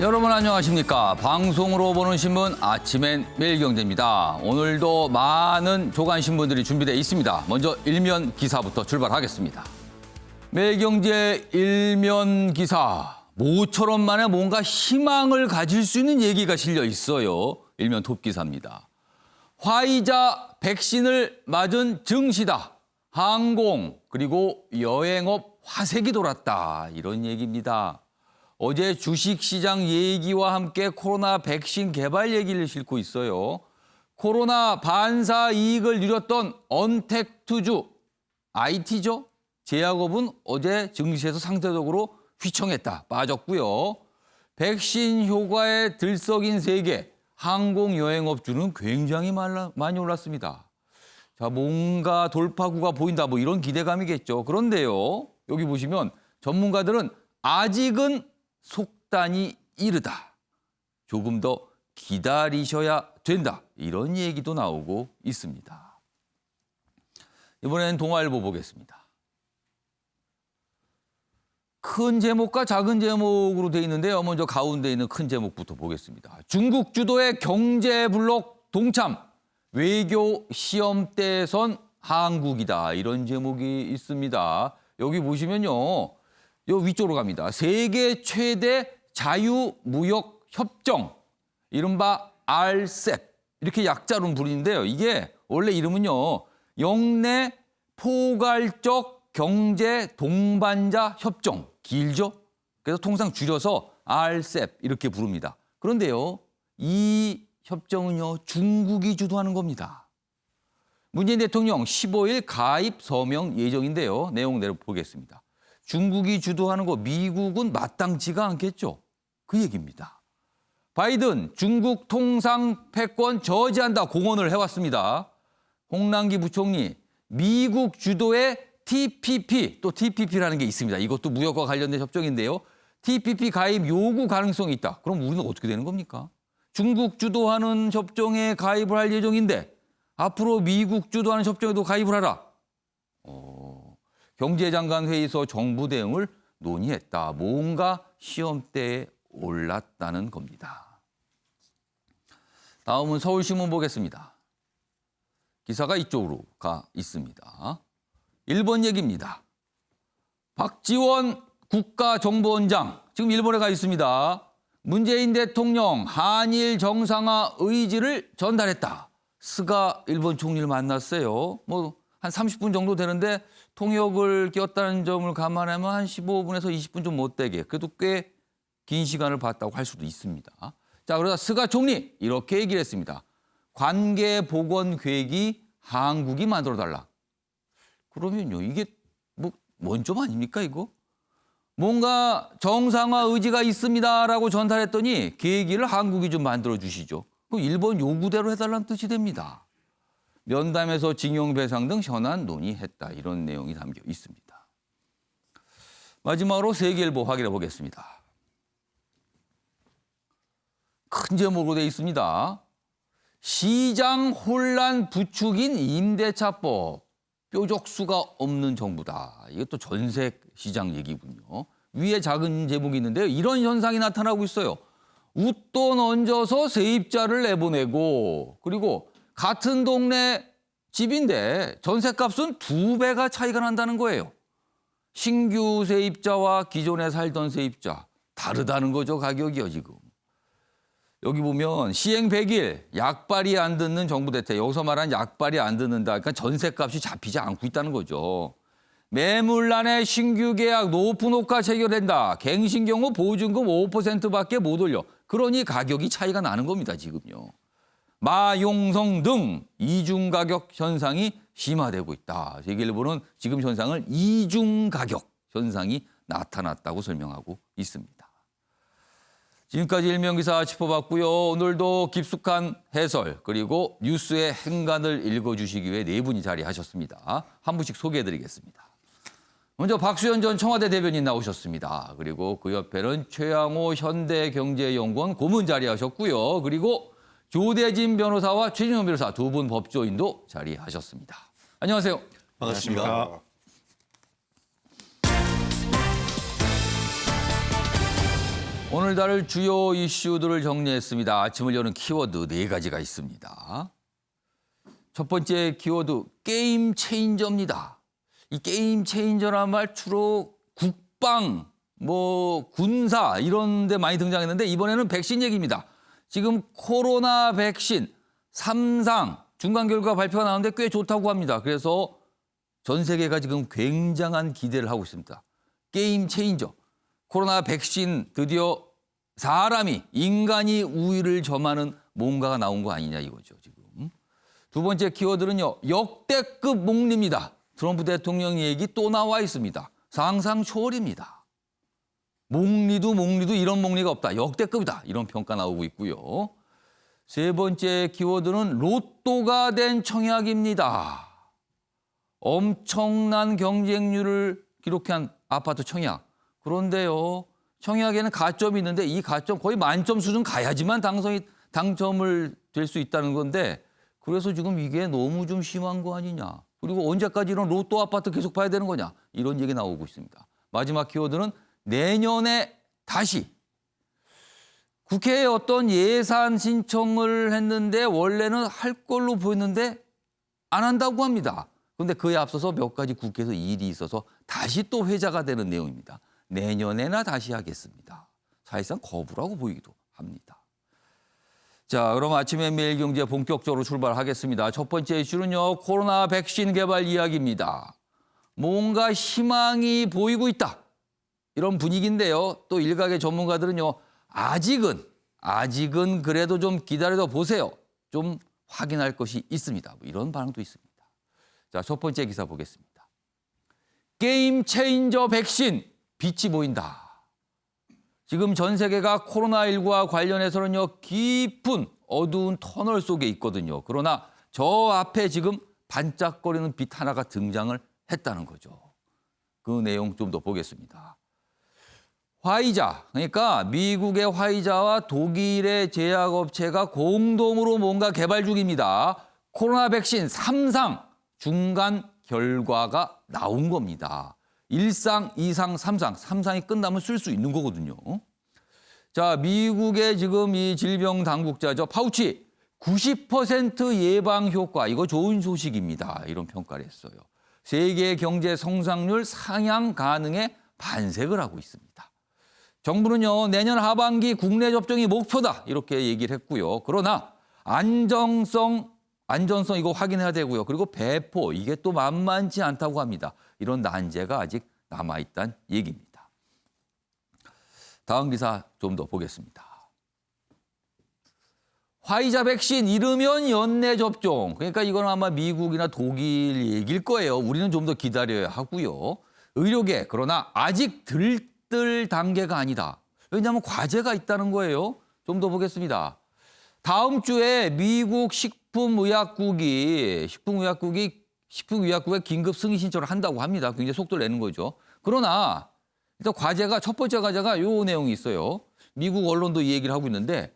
여러분 안녕하십니까. 방송으로 보는 신문 아침엔 매일경제입니다. 오늘도 많은 조간신문들이 준비되어 있습니다. 먼저 일면 기사부터 출발하겠습니다. 매일경제 일면 기사. 모처럼 만에 뭔가 희망을 가질 수 있는 얘기가 실려 있어요. 일면 톱 기사입니다. 화이자 백신을 맞은 증시다. 항공 그리고 여행업 화색이 돌았다. 이런 얘기입니다. 어제 주식시장 얘기와 함께 코로나 백신 개발 얘기를 싣고 있어요. 코로나 반사 이익을 누렸던 언택트주, IT죠. 제약업은 어제 증시에서 상대적으로 휘청했다, 빠졌고요. 백신 효과에 들썩인 세계, 항공 여행업주는 굉장히 많이 올랐습니다. 자, 뭔가 돌파구가 보인다, 뭐 이런 기대감이겠죠. 그런데요, 여기 보시면 전문가들은 아직은 속단이 이르다. 조금 더 기다리셔야 된다. 이런 얘기도 나오고 있습니다. 이번엔 동아일보 보겠습니다. 큰 제목과 작은 제목으로 돼 있는데요. 먼저 가운데 있는 큰 제목부터 보겠습니다. 중국 주도의 경제 블록 동참, 외교 시험대선 한국이다. 이런 제목이 있습니다. 여기 보시면요. 요 위쪽으로 갑니다. 세계 최대 자유무역 협정, 이른바 RCEP, 이렇게 약자로는 부르는데요. 이게 원래 이름은요. 영내 포괄적 경제 동반자 협정, 길죠? 그래서 통상 줄여서 RCEP 이렇게 부릅니다. 그런데요. 이 협정은요. 중국이 주도하는 겁니다. 문재인 대통령 15일 가입 서명 예정인데요. 내용 내려보겠습니다. 중국이 주도하는 거 미국은 마땅치가 않겠죠. 그 얘기입니다. 바이든 중국 통상 패권 저지한다 공언을 해왔습니다. 홍남기 부총리 미국 주도의 TPP, 또 TPP라는 게 있습니다. 이것도 무역과 관련된 협정인데요. TPP 가입 요구 가능성이 있다. 그럼 우리는 어떻게 되는 겁니까? 중국 주도하는 협정에 가입을 할 예정인데 앞으로 미국 주도하는 협정에도 가입을 하라. 경제장관 회의에서 정부 대응을 논의했다. 뭔가 시험대에 올랐다는 겁니다. 다음은 서울신문 보겠습니다. 기사가 이쪽으로 가 있습니다. 1번 얘기입니다. 박지원 국가정보원장 지금 일본에 가 있습니다. 문재인 대통령 한일 정상화 의지를 전달했다. 스가 일본 총리를 만났어요. 한 30분 정도 되는데 통역을 끼웠다는 점을 감안하면 한 15분에서 20분 좀 못 되게, 그래도 꽤 긴 시간을 봤다고 할 수도 있습니다. 자, 그러다 스가 총리 이렇게 얘기를 했습니다. 관계 복원 계획이 한국이 만들어달라. 그러면요, 이게 뭔 좀 아닙니까 이거? 뭔가 정상화 의지가 있습니다라고 전달했더니 계획을 한국이 좀 만들어 주시죠. 그럼 일본 요구대로 해달라는 뜻이 됩니다. 면담에서 징용배상 등 현안 논의했다. 이런 내용이 담겨 있습니다. 마지막으로 세계일보 확인해 보겠습니다. 큰 제목으로 되어 있습니다. 시장 혼란 부추긴 임대차법. 뾰족수가 없는 정부다. 이것도 전세 시장 얘기군요. 위에 작은 제목이 있는데요. 이런 현상이 나타나고 있어요. 웃돈 얹어서 세입자를 내보내고, 그리고 같은 동네 집인데 전셋값은 2배가 차이가 난다는 거예요. 신규 세입자와 기존에 살던 세입자 다르다는 거죠. 가격이요 지금. 여기 보면 시행 100일 약발이 안 듣는 정부 대책. 여기서 말한 약발이 안 듣는다. 그러니까 전셋값이 잡히지 않고 있다는 거죠. 매물란에 신규 계약 높은 호가 체결된다. 갱신 경우 보증금 5%밖에 못 올려. 그러니 가격이 차이가 나는 겁니다. 지금요. 마용성 등 이중 가격 현상이 심화되고 있다. 세계일보는 지금 현상을 이중 가격 현상이 나타났다고 설명하고 있습니다. 지금까지 일면기사 짚어봤고요. 오늘도 깊숙한 해설 그리고 뉴스의 행간을 읽어주시기 위해 네 분이 자리하셨습니다. 한 분씩 소개해드리겠습니다. 먼저 박수현 전 청와대 대변인 나오셨습니다. 그리고 그 옆에는 최양호 현대경제연구원 고문 자리하셨고요. 그리고 조대진 변호사와 최진영 변호사 두 분 법조인도 자리하셨습니다. 안녕하세요. 반갑습니다. 오늘 다룰 주요 이슈들을 정리했습니다. 아침을 여는 키워드 4가지가 있습니다. 첫 번째 키워드 게임 체인저입니다. 이 게임 체인저란 말 주로 국방, 군사 이런 데 많이 등장했는데 이번에는 백신 얘기입니다. 지금 코로나 백신 3상 중간 결과 발표가 나오는데 꽤 좋다고 합니다. 그래서 전 세계가 지금 굉장한 기대를 하고 있습니다. 게임 체인저. 코로나 백신 드디어 인간이 우위를 점하는 뭔가가 나온 거 아니냐 이거죠, 지금. 두 번째 키워드는요, 역대급 목리입니다. 트럼프 대통령 얘기 또 나와 있습니다. 상상 초월입니다. 목리도 이런 목리가 없다. 역대급이다. 이런 평가 나오고 있고요. 세 번째 키워드는 로또가 된 청약입니다. 엄청난 경쟁률을 기록한 아파트 청약. 그런데요, 청약에는 가점이 있는데 이 가점 거의 만점 수준 가야지만 당첨을 될 수 있다는 건데 그래서 지금 이게 너무 좀 심한 거 아니냐. 그리고 언제까지 이런 로또 아파트 계속 봐야 되는 거냐. 이런 얘기 나오고 있습니다. 마지막 키워드는 내년에 다시. 국회에 어떤 예산 신청을 했는데 원래는 할 걸로 보였는데 안 한다고 합니다. 그런데 그에 앞서서 몇 가지 국회에서 일이 있어서 다시 또 회자가 되는 내용입니다. 내년에나 다시 하겠습니다. 사실상 거부라고 보이기도 합니다. 자, 그럼 아침에 매일경제 본격적으로 출발하겠습니다. 첫 번째 이슈는요, 코로나 백신 개발 이야기입니다. 뭔가 희망이 보이고 있다. 이런 분위기인데요. 또 일각의 전문가들은요, 아직은 그래도 좀 기다려 보세요. 좀 확인할 것이 있습니다. 이런 반응도 있습니다. 자, 첫 번째 기사 보겠습니다. 게임 체인저 백신 빛이 보인다. 지금 전 세계가 코로나19와 관련해서는요, 깊은 어두운 터널 속에 있거든요. 그러나 저 앞에 지금 반짝거리는 빛 하나가 등장을 했다는 거죠. 그 내용 좀 더 보겠습니다. 화이자, 그러니까 미국의 화이자와 독일의 제약업체가 공동으로 뭔가 개발 중입니다. 코로나 백신 3상 중간 결과가 나온 겁니다. 1상, 2상, 3상, 3상이 끝나면 쓸 수 있는 거거든요. 자, 미국의 지금 이 질병 당국자죠. 파우치, 90% 예방 효과, 이거 좋은 소식입니다. 이런 평가를 했어요. 세계 경제 성장률 상향 가능에 반색을 하고 있습니다. 정부는요, 내년 하반기 국내 접종이 목표다. 이렇게 얘기를 했고요. 그러나 안전성 이거 확인해야 되고요. 그리고 배포, 이게 또 만만치 않다고 합니다. 이런 난제가 아직 남아있다는 얘기입니다. 다음 기사 좀 더 보겠습니다. 화이자 백신 이르면 연내 접종. 그러니까 이건 아마 미국이나 독일 얘기일 거예요. 우리는 좀 더 기다려야 하고요. 의료계, 그러나 아직 들뜰 단계가 아니다. 왜냐하면 과제가 있다는 거예요. 좀 더 보겠습니다. 다음 주에 미국 식품의약국에 긴급 승인 신청을 한다고 합니다. 굉장히 속도를 내는 거죠. 그러나 일단 첫 번째 과제가 요 내용이 있어요. 미국 언론도 이 얘기를 하고 있는데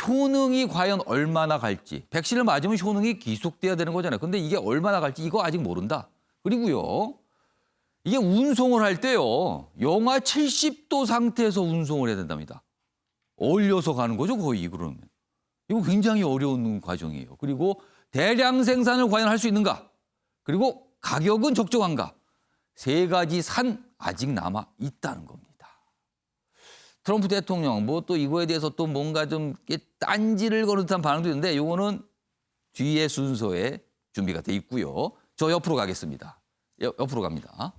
효능이 과연 얼마나 갈지. 백신을 맞으면 효능이 기속돼야 되는 거잖아요. 근데 이게 얼마나 갈지 이거 아직 모른다. 그리고요. 이게 운송을 할 때요. 영하 70도 상태에서 운송을 해야 된답니다. 얼려서 가는 거죠, 거의 그러면. 이거 굉장히 어려운 과정이에요. 그리고 대량 생산을 과연 할 수 있는가? 그리고 가격은 적정한가? 3가지 산 아직 남아 있다는 겁니다. 트럼프 대통령 또 이거에 대해서 또 뭔가 좀 딴지를 거는 듯한 반응도 있는데 이거는 뒤에 순서에 준비가 돼 있고요. 저 옆으로 가겠습니다. 옆으로 갑니다.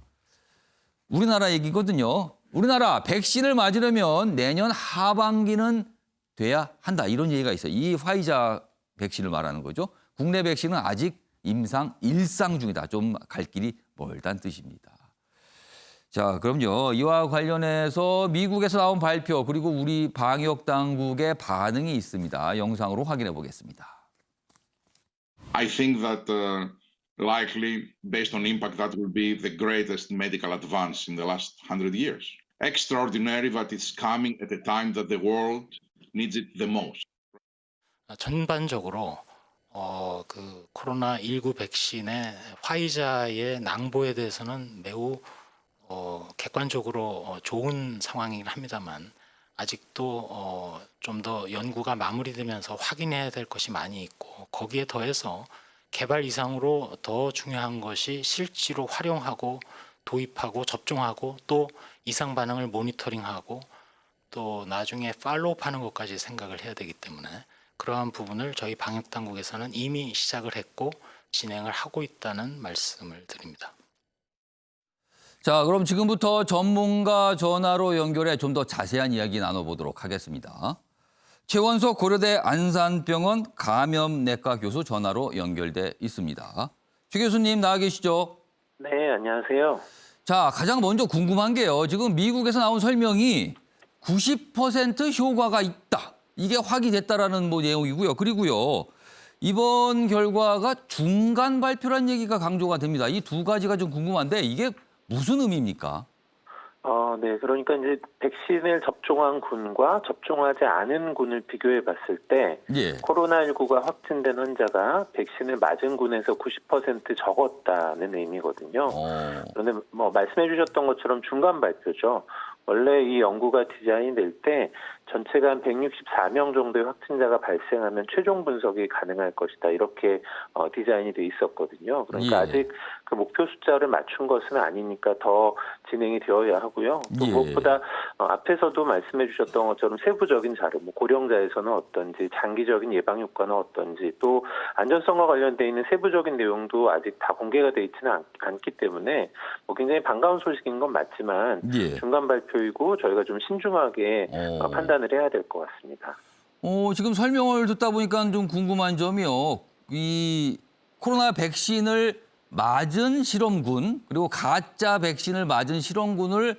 우리나라 얘기거든요. 우리나라 백신을 맞으려면 내년 하반기는 돼야 한다. 이런 얘기가 있어요. 이 화이자 백신을 말하는 거죠. 국내 백신은 아직 임상 1상 중이다. 좀 갈 길이 멀다는 뜻입니다. 자, 그럼요. 이와 관련해서 미국에서 나온 발표 그리고 우리 방역 당국의 반응이 있습니다. 영상으로 확인해 보겠습니다. I think that likely, based on impact, that will be the greatest medical advance in the last 100 years. Extraordinary that it's coming at a time that the world needs it the most. 전반적으로 그 코로나19 백신의 화이자의 낭보에 대해서는 매우 객관적으로 좋은 상황이긴 합니다만 아직도 좀 더 연구가 마무리되면서 확인해야 될 것이 많이 있고, 거기에 더해서 개발 이상으로 더 중요한 것이 실제로 활용하고 도입하고 접종하고 또 이상 반응을 모니터링하고 또 나중에 팔로우하는 것까지 생각을 해야 되기 때문에 그러한 부분을 저희 방역 당국에서는 이미 시작을 했고 진행을 하고 있다는 말씀을 드립니다. 자, 그럼 지금부터 전문가 전화로 연결해 좀 더 자세한 이야기 나눠보도록 하겠습니다. 최원석 고려대 안산병원 감염내과 교수 전화로 연결돼 있습니다. 최 교수님 나와 계시죠? 네, 안녕하세요. 자, 가장 먼저 궁금한 게요. 지금 미국에서 나온 설명이 90% 효과가 있다. 이게 확인됐다라는 내용이고요. 그리고요. 이번 결과가 중간 발표란 얘기가 강조가 됩니다. 이 두 가지가 좀 궁금한데 이게 무슨 의미입니까? 네, 그러니까 이제 백신을 접종한 군과 접종하지 않은 군을 비교해 봤을 때 예. 코로나19가 확진된 환자가 백신을 맞은 군에서 90% 적었다는 의미거든요. 그런데 말씀해 주셨던 것처럼 중간 발표죠. 원래 이 연구가 디자인이 될 때 전체가 한 164명 정도의 확진자가 발생하면 최종 분석이 가능할 것이다. 이렇게 디자인이 돼 있었거든요. 그러니까 예. 아직 그 목표 숫자를 맞춘 것은 아니니까 더 진행이 되어야 하고요. 또 예. 무엇보다 앞에서도 말씀해 주셨던 것처럼 세부적인 자료, 고령자에서는 어떤지, 장기적인 예방 효과는 어떤지, 또 안전성과 관련돼 있는 세부적인 내용도 아직 다 공개가 돼 있지는 않기 때문에 굉장히 반가운 소식인 건 맞지만 예. 중간 발표이고 저희가 좀 신중하게 판단을 해야 될 것 같습니다. 지금 설명을 듣다 보니까 좀 궁금한 점이요. 이 코로나 백신을 맞은 실험군 그리고 가짜 백신을 맞은 실험군을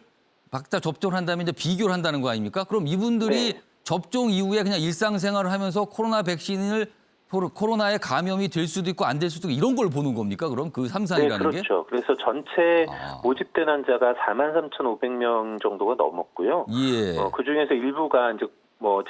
각자 접종을 한다면 이제 비교를 한다는 거 아닙니까? 그럼 이분들이 네. 접종 이후에 그냥 일상생활을 하면서 코로나에 감염이 될 수도 있고 안 될 수도 있고 이런 걸 보는 겁니까? 그럼 그 네, 삼산이라는 게? 그렇죠. 그래서 전체 아. 모집된 환자가 43,500명 정도가 넘었고요. 예. 그중에서 일부가 이제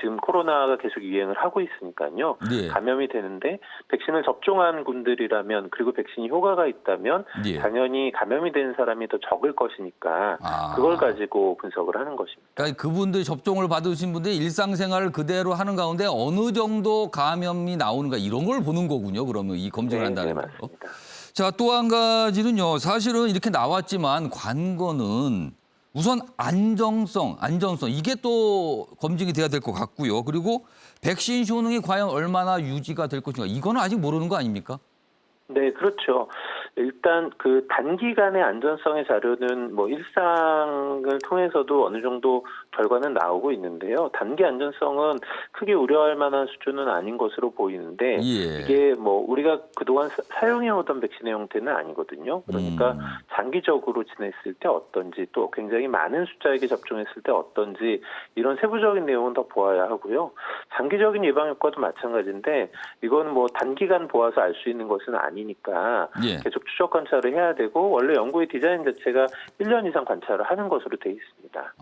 지금 코로나가 계속 유행을 하고 있으니까요. 예. 감염이 되는데 백신을 접종한 군들이라면 그리고 백신이 효과가 있다면 예. 당연히 감염이 된 사람이 더 적을 것이니까 그걸 가지고 분석을 하는 것입니다. 그러니까 그분들 접종을 받으신 분들이 일상생활을 그대로 하는 가운데 어느 정도 감염이 나오는가 이런 걸 보는 거군요. 그러면 이 검증을 한다는 거. 맞습니다. 자, 또 한 가지는요. 사실은 이렇게 나왔지만 관건은 우선 안전성 이게 또 검증이 돼야 될 것 같고요. 그리고 백신 효능이 과연 얼마나 유지가 될 것인가 이거는 아직 모르는 거 아닙니까? 네, 그렇죠. 일단 그 단기간의 안전성의 자료는 일상을 통해서도 어느 정도 결과는 나오고 있는데요. 단기 안전성은 크게 우려할 만한 수준은 아닌 것으로 보이는데 예. 이게 우리가 그동안 사용해오던 백신의 형태는 아니거든요. 그러니까 장기적으로 지냈을 때 어떤지 또 굉장히 많은 숫자에게 접종했을 때 어떤지 이런 세부적인 내용은 더 보아야 하고요. 장기적인 예방 효과도 마찬가지인데 이건 단기간 보아서 알 수 있는 것은 아니니까 예. 계속 추적 관찰을 해야 되고 원래 연구의 디자인 자체가 1년 이상 관찰을 하는 것으로 돼 있습니다.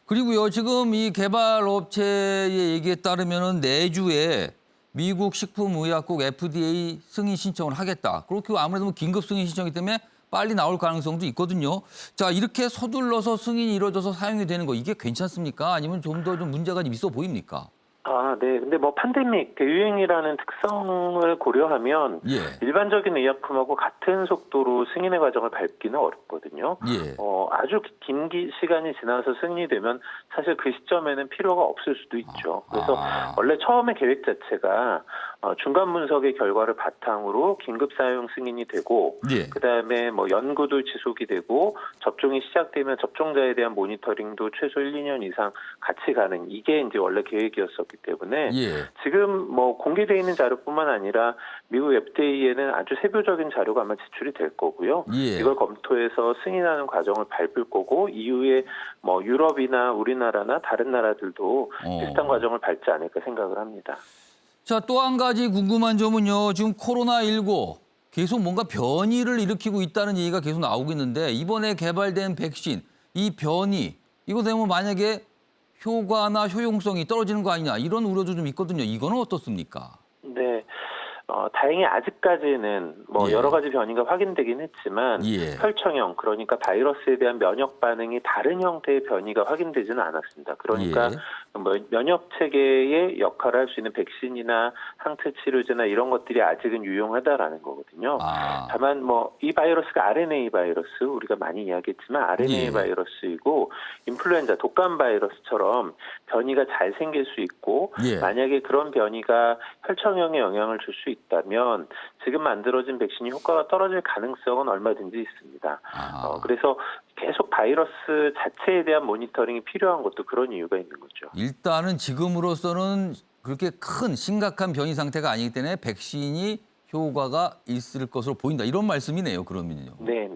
그리고요. 지금 이 개발업체의 얘기에 따르면은 내주에 미국 식품의약국 FDA 승인 신청을 하겠다. 그렇게 아무래도 긴급 승인 신청이기 때문에 빨리 나올 가능성도 있거든요. 자, 이렇게 서둘러서 승인이 이루어져서 사용이 되는 거 이게 괜찮습니까? 아니면 좀 더 문제가 좀 있어 보입니까? 네. 근데 팬데믹, 대유행이라는 특성을 고려하면 예. 일반적인 의약품하고 같은 속도로 승인의 과정을 밟기는 어렵거든요. 예. 아주 긴 시간이 지나서 승인이 되면 사실 그 시점에는 필요가 없을 수도 있죠. 그래서 원래 처음에 계획 자체가 중간 분석의 결과를 바탕으로 긴급 사용 승인이 되고 예. 그다음에 연구도 지속이 되고 접종이 시작되면 접종자에 대한 모니터링도 최소 1, 2년 이상 같이 가는 이게 이제 원래 계획이었었기 때문에 예. 지금 공개되어 있는 자료뿐만 아니라 미국 FDA에는 아주 세부적인 자료가 아마 제출이 될 거고요. 예. 이걸 검토해서 승인하는 과정을 밟을 거고 이후에 유럽이나 우리나라나 다른 나라들도 비슷한 과정을 밟지 않을까 생각을 합니다. 자, 또 한 가지 궁금한 점은요. 지금 코로나19 계속 뭔가 변이를 일으키고 있다는 얘기가 계속 나오고 있는데 이번에 개발된 백신, 이 변이 이거 되면 만약에 효과나 효용성이 떨어지는 거 아니냐 이런 우려도 좀 있거든요. 이거는 어떻습니까? 네. 다행히 아직까지는 뭐 예. 여러 가지 변이가 확인되긴 했지만 예. 혈청형 그러니까 바이러스에 대한 면역 반응이 다른 형태의 변이가 확인되지는 않았습니다. 그러니까 뭐 면역 체계의 역할을 할 수 있는 백신이나 항체 치료제나 이런 것들이 아직은 유용하다라는 거거든요. 다만 뭐 이 바이러스가 RNA 바이러스 우리가 많이 이야기했지만 RNA 예. 바이러스이고 인플루엔자 독감 바이러스처럼 변이가 잘 생길 수 있고 예. 만약에 그런 변이가 혈청형에 영향을 줄 수 있다면 지금 만들어진 백신이 효과가 떨어질 가능성은 얼마든지 있습니다. 그래서 계속 바이러스 자체에 대한 모니터링이 필요한 것도 그런 이유가 있는 거죠. 일단은 지금으로서는 그렇게 큰 심각한 변이 상태가 아니기 때문에 백신이 효과가 있을 것으로 보인다. 이런 말씀이네요. 그러면요. 네.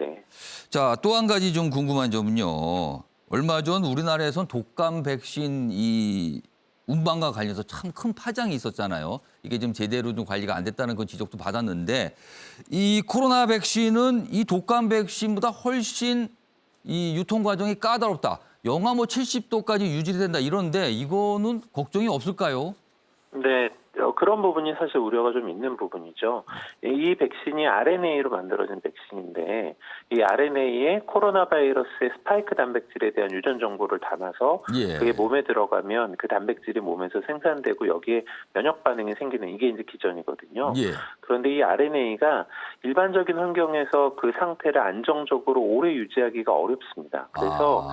자, 또 한 가지 좀 궁금한 점은요. 얼마 전 우리나라에선 독감 백신 이 운반과 관련해서 참 큰 파장이 있었잖아요. 이게 좀 제대로 좀 관리가 안 됐다는 그 지적도 받았는데 이 코로나 백신은 이 독감 백신보다 훨씬 이 유통 과정이 까다롭다. 영하 뭐 70도까지 유지된다 이런데 이거는 걱정이 없을까요? 네. 그런 부분이 사실 우려가 좀 있는 부분이죠. 이 백신이 RNA로 만들어진 백신인데 이 RNA에 코로나 바이러스의 스파이크 단백질에 대한 유전 정보를 담아서 예. 그게 몸에 들어가면 그 단백질이 몸에서 생산되고 여기에 면역 반응이 생기는 이게 이제 기전이거든요. 예. 그런데 이 RNA가 일반적인 환경에서 그 상태를 안정적으로 오래 유지하기가 어렵습니다. 그래서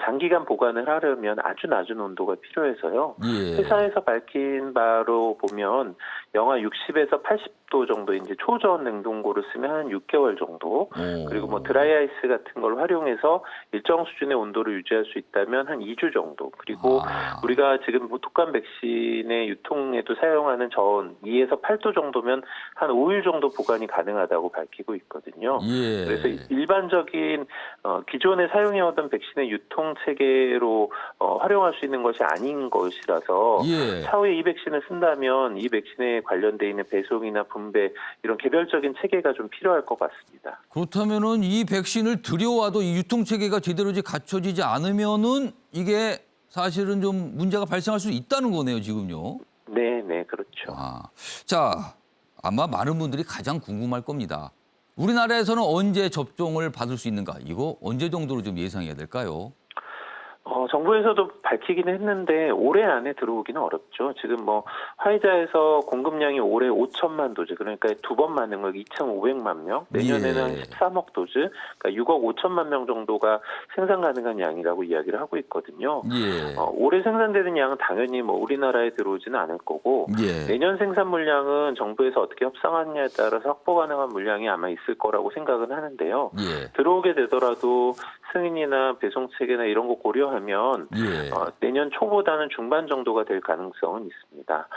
장기간 보관을 하려면 아주 낮은 온도가 필요해서요. 예. 회사에서 밝힌 바로 보면 영하 60에서 80도 정도 이제 초저온 냉동고를 쓰면 한 6개월 정도 그리고 뭐 드라이아이스 같은 걸 활용해서 일정 수준의 온도를 유지할 수 있다면 한 2주 정도 그리고 우리가 지금 독감 백신의 유통에도 사용하는 저온 2에서 8도 정도면 한 5일 정도 보관이 가능하다고 밝히고 있거든요. 예. 그래서 일반적인 기존에 사용해오던 백신의 유통 체계로 활용할 수 있는 것이 아닌 것이라서 예. 차후에 이 백신을 쓴다면 이 백신에 관련돼 있는 배송이나 분배 이런 개별적인 체계가 좀 필요할 것 같습니다. 그렇다면은 이 백신을 들여와도 이 유통 체계가 제대로 갖춰지지 않으면은 이게 사실은 좀 문제가 발생할 수 있다는 거네요, 지금요. 네, 그렇죠. 자, 아마 많은 분들이 가장 궁금할 겁니다. 우리나라에서는 언제 접종을 받을 수 있는가? 이거 언제 정도로 좀 예상해야 될까요? 정부에서도 밝히기는 했는데 올해 안에 들어오기는 어렵죠. 지금 뭐 화이자에서 공급량이 올해 5천만 도즈, 그러니까 2번 맞는 거 2,500만 명, 내년에는 예. 13억 도즈, 그러니까 6억 5천만 명 정도가 생산 가능한 양이라고 이야기를 하고 있거든요. 예. 올해 생산되는 양은 당연히 뭐 우리나라에 들어오지는 않을 거고 예. 내년 생산 물량은 정부에서 어떻게 협상하느냐에 따라서 확보 가능한 물량이 아마 있을 거라고 생각은 하는데요. 예. 들어오게 되더라도 승인이나 배송 체계나 이런 거 고려하면 예. 내년 초보다는 중반 정도가 될 가능성은 있습니다.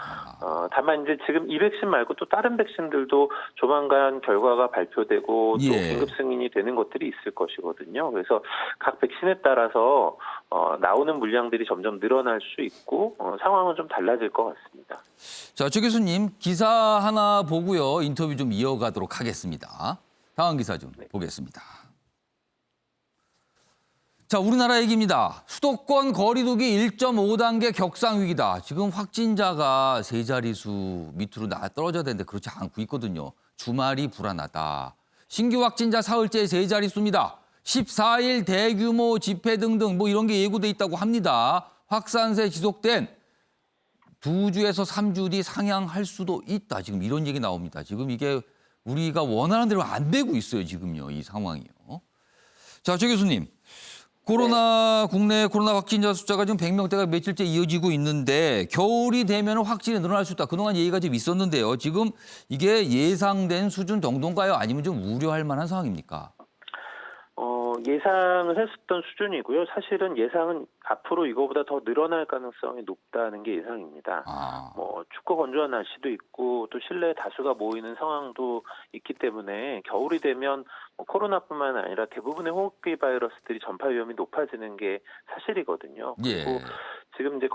다만 이제 지금 이 백신 말고 또 다른 백신들도 조만간 결과가 발표되고 또 예. 긴급 승인이 되는 것들이 있을 것이거든요. 그래서 각 백신에 따라서 나오는 물량들이 점점 늘어날 수 있고 상황은 좀 달라질 것 같습니다. 자, 조 교수님 기사 하나 보고요. 인터뷰 좀 이어가도록 하겠습니다. 다음 기사 좀 보겠습니다. 자, 우리나라 얘기입니다. 수도권 거리두기 1.5단계 격상 위기다. 지금 확진자가 세 자릿수 밑으로 떨어져야 되는데 그렇지 않고 있거든요. 주말이 불안하다. 신규 확진자 사흘째 세 자릿수입니다. 14일 대규모 집회 등등 뭐 이런 게 예고돼 있다고 합니다. 확산세 지속된 2주에서 3주 뒤 상향할 수도 있다. 지금 이런 얘기 나옵니다. 지금 이게 우리가 원하는 대로 안 되고 있어요. 지금요. 이 상황이요. 자, 조 교수님. 국내 코로나 확진자 숫자가 지금 100명대가 며칠째 이어지고 있는데 겨울이 되면 확진이 늘어날 수 있다. 그동안 얘기가 좀 있었는데요. 지금 이게 예상된 수준 정도인가요? 아니면 좀 우려할 만한 상황입니까? 예상을 했었던 수준이고요. 사실은 예상은 앞으로 이거보다 더 늘어날 가능성이 높다는 게 예상입니다. 뭐 춥고 건조한 날씨도 있고 또 실내에 다수가 모이는 상황도 있기 때문에 겨울이 되면 코로나뿐만 아니라 대부분의 호흡기 바이러스들이 전파 위험이 높아지는 게 사실이거든요. 그리고 지금 이제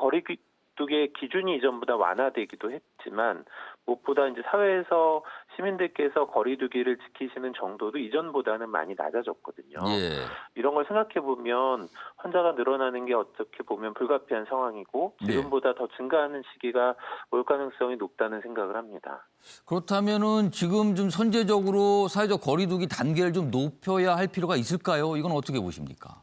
거리두기의 기준이 이전보다 완화되기도 했지만 무엇보다 이제 사회에서 시민들께서 거리두기를 지키시는 정도도 이전보다는 많이 낮아졌거든요. 예. 이런 걸 생각해 보면 환자가 늘어나는 게 어떻게 보면 불가피한 상황이고 지금보다 더 증가하는 시기가 올 가능성이 높다는 생각을 합니다. 그렇다면은 지금 좀 선제적으로 사회적 거리두기 단계를 좀 높여야 할 필요가 있을까요? 이건 어떻게 보십니까?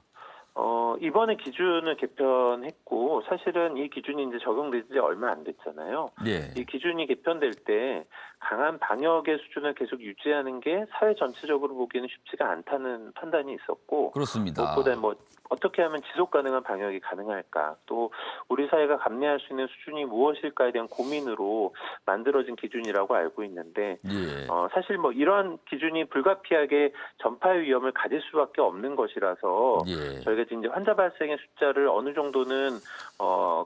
이번에 기준을 개편했고 사실은 이 기준이 이제 적용된 지 얼마 안 됐잖아요. 네. 이 기준이 개편될 때 강한 방역의 수준을 계속 유지하는 게 사회 전체적으로 보기에는 쉽지가 않다는 판단이 있었고 그렇습니다. 무엇보다 뭐 어떻게 하면 지속 가능한 방역이 가능할까 또 우리 사회가 감내할 수 있는 수준이 무엇일까에 대한 고민으로 만들어진 기준이라고 알고 있는데 예. 사실 뭐 이러한 기준이 불가피하게 전파의 위험을 가질 수밖에 없는 것이라서 예. 저희가 이제 환자 발생의 숫자를 어느 정도는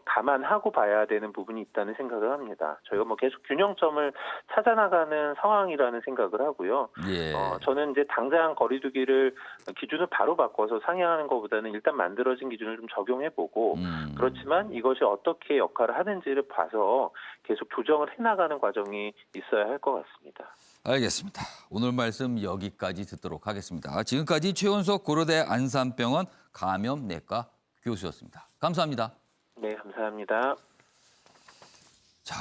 감안하고 봐야 되는 부분이 있다는 생각을 합니다. 저희가 뭐 계속 균형점을 찾아나가는 상황이라는 생각을 하고요. 예. 저는 이제 당장 거리두기를 기준을 바로 바꿔서 상향하는 것보다는 일단 만들어진 기준을 좀 적용해보고 그렇지만 이것이 어떻게 역할을 하는지를 봐서 계속 조정을 해나가는 과정이 있어야 할 것 같습니다. 알겠습니다. 오늘 말씀 여기까지 듣도록 하겠습니다. 지금까지 최원석 고려대 안산병원 감염내과 교수였습니다. 감사합니다. 네, 감사합니다. 자,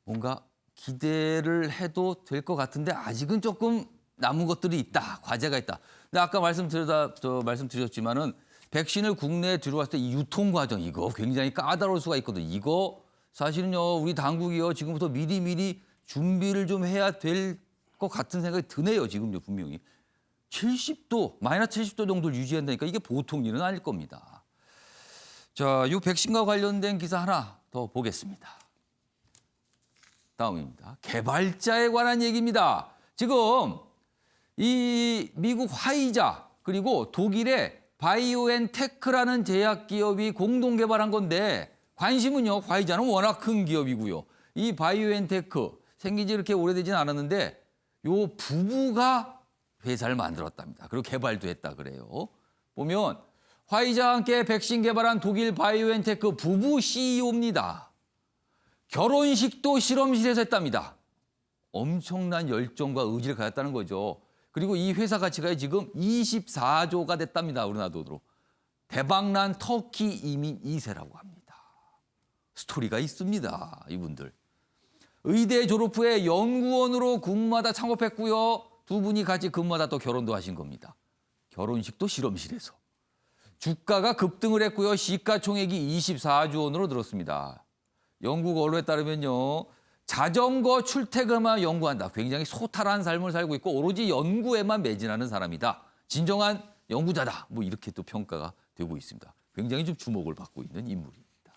뭔가 기대를 해도 될 것 같은데 아직은 조금 남은 것들이 있다, 과제가 있다. 근데 아까 말씀드렸지만은 백신을 국내에 들어왔을 때 이 유통 과정 이거 굉장히 까다로울 수가 있거든요. 이거 사실은요 우리 당국이요 지금부터 미리 준비를 좀 해야 될 것 같은 생각이 드네요. 지금요 분명히 70도 마이너스 70도 정도를 유지한다니까 이게 보통 일은 아닐 겁니다. 자, 이 백신과 관련된 기사 하나 더 보겠습니다. 다음입니다. 개발자에 관한 얘기입니다. 지금 이 미국 화이자 그리고 독일의 바이오엔테크라는 제약 기업이 공동 개발한 건데 관심은요. 화이자는 워낙 큰 기업이고요. 이 바이오엔테크 생긴 지 이렇게 오래되지는 않았는데 요 부부가 회사를 만들었답니다. 그리고 개발도 했다 그래요. 보면 화이자와 함께 백신 개발한 독일 바이오엔테크 부부 CEO입니다. 결혼식도 실험실에서 했답니다. 엄청난 열정과 의지를 가졌다는 거죠. 그리고 이 회사 가치가 지금 24조가 됐답니다. 우리나라 돈으로. 대박난 터키 이민 2세라고 합니다. 스토리가 있습니다. 이분들. 의대 졸업 후에 연구원으로 근무하다 창업했고요. 두 분이 같이 근무하다 또 결혼도 하신 겁니다. 결혼식도 실험실에서. 주가가 급등을 했고요. 시가총액이 24조 원으로 늘었습니다. 영국 언론에 따르면요. 자전거 출퇴근만 연구한다. 굉장히 소탈한 삶을 살고 있고 오로지 연구에만 매진하는 사람이다. 진정한 연구자다. 뭐 이렇게 또 평가가 되고 있습니다. 굉장히 좀 주목을 받고 있는 인물입니다.